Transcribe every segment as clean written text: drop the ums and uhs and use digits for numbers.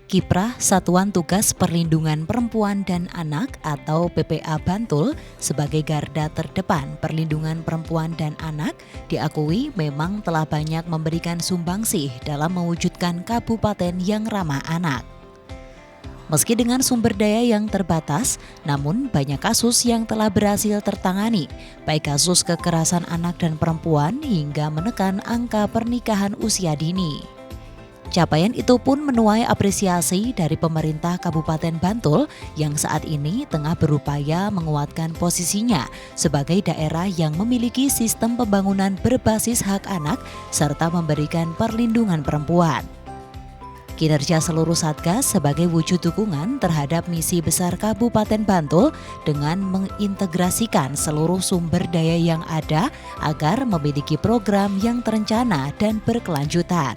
Kiprah Satuan Tugas Perlindungan Perempuan dan Anak atau PPA Bantul sebagai garda terdepan perlindungan perempuan dan anak diakui memang telah banyak memberikan sumbangsih dalam mewujudkan kabupaten yang ramah anak. Meski dengan sumber daya yang terbatas, namun banyak kasus yang telah berhasil tertangani, baik kasus kekerasan anak dan perempuan hingga menekan angka pernikahan usia dini. Capaian itu pun menuai apresiasi dari pemerintah Kabupaten Bantul yang saat ini tengah berupaya menguatkan posisinya sebagai daerah yang memiliki sistem pembangunan berbasis hak anak serta memberikan perlindungan perempuan. Kinerja seluruh Satgas sebagai wujud dukungan terhadap misi besar Kabupaten Bantul dengan mengintegrasikan seluruh sumber daya yang ada agar memiliki program yang terencana dan berkelanjutan.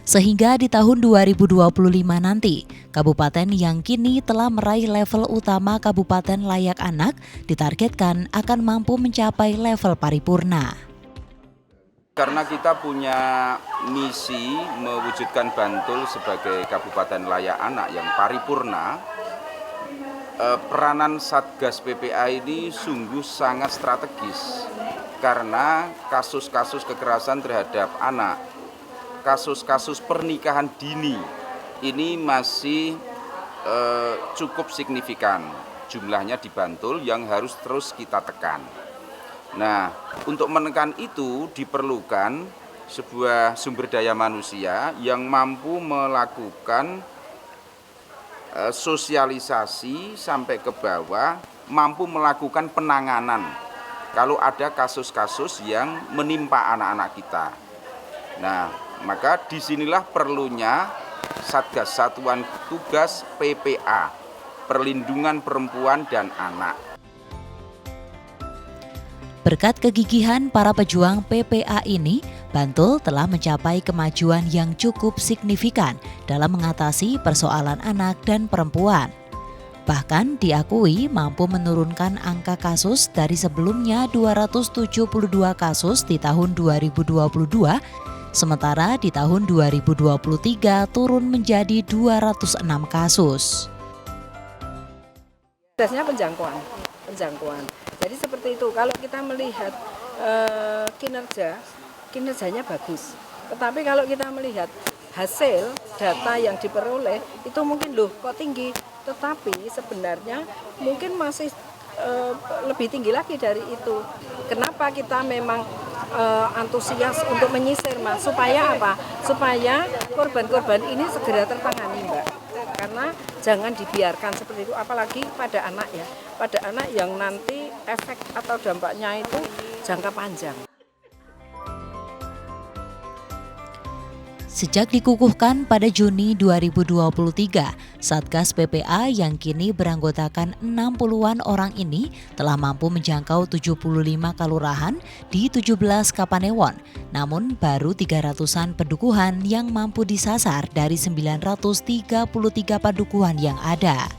Sehingga di tahun 2025 nanti, kabupaten yang kini telah meraih level utama Kabupaten Layak Anak ditargetkan akan mampu mencapai level paripurna. Karena kita punya misi mewujudkan Bantul sebagai Kabupaten Layak Anak yang paripurna, peranan Satgas PPA ini sungguh sangat strategis karena kasus-kasus kekerasan terhadap anak, kasus-kasus pernikahan dini ini masih cukup signifikan jumlahnya di Bantul yang harus terus kita tekan. Nah, untuk menekan itu diperlukan sebuah sumber daya manusia yang mampu melakukan sosialisasi sampai ke bawah, mampu melakukan penanganan kalau ada kasus-kasus yang menimpa anak-anak kita. Nah, maka disinilah perlunya Satgas Satuan Tugas PPA, Perlindungan Perempuan dan Anak. Berkat kegigihan para pejuang PPA ini, Bantul telah mencapai kemajuan yang cukup signifikan dalam mengatasi persoalan anak dan perempuan. Bahkan diakui mampu menurunkan angka kasus dari sebelumnya 272 kasus di tahun 2022, sementara di tahun 2023 turun menjadi 206 kasus. Dasarnya penjangkauan. Jadi seperti itu, kalau kita melihat kinerjanya bagus. Tetapi kalau kita melihat hasil data yang diperoleh itu mungkin kok tinggi, tetapi sebenarnya mungkin masih lebih tinggi lagi dari itu. Kenapa kita memang antusias untuk menyisir, Mas? Supaya apa? Supaya korban-korban ini segera tertangani, Mbak. Karena jangan dibiarkan seperti itu, apalagi pada anak ya. Pada anak yang nanti efek atau dampaknya itu jangka panjang. Sejak dikukuhkan pada Juni 2023, Satgas PPA yang kini beranggotakan 60-an orang ini telah mampu menjangkau 75 kelurahan di 17 Kapanewon, namun baru 300-an pedukuhan yang mampu disasar dari 933 pedukuhan yang ada.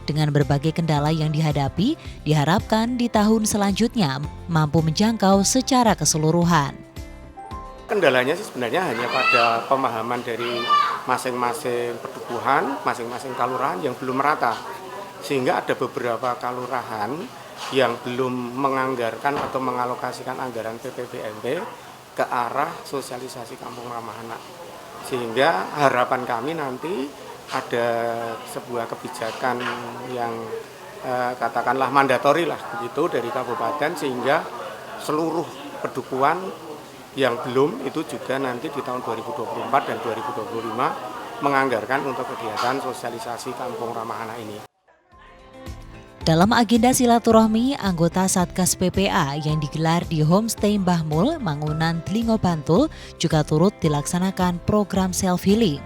Dengan berbagai kendala yang dihadapi, diharapkan di tahun selanjutnya mampu menjangkau secara keseluruhan. Kendalanya sih sebenarnya hanya pada pemahaman dari masing-masing pedukuhan, masing-masing kelurahan yang belum merata. Sehingga ada beberapa kelurahan yang belum menganggarkan atau mengalokasikan anggaran PPBMP ke arah sosialisasi kampung ramah anak. Sehingga harapan kami nanti ada sebuah kebijakan yang katakanlah mandatori lah begitu dari kabupaten, sehingga seluruh pedukuhan yang belum itu juga nanti di tahun 2024 dan 2025 menganggarkan untuk kegiatan sosialisasi kampung ramah anak ini. Dalam agenda silaturahmi anggota Satgas PPA yang digelar di Homestay Mbah Mul, Mangunan, Delingo, Bantul juga turut dilaksanakan program self-healing.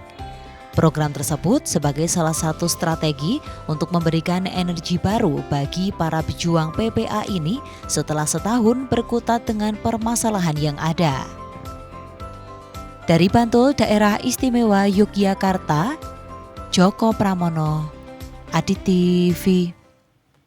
Program tersebut sebagai salah satu strategi untuk memberikan energi baru bagi para pejuang PPA ini setelah setahun berkutat dengan permasalahan yang ada. Dari Bantul, Daerah Istimewa Yogyakarta, Joko Pramono, Adit TV.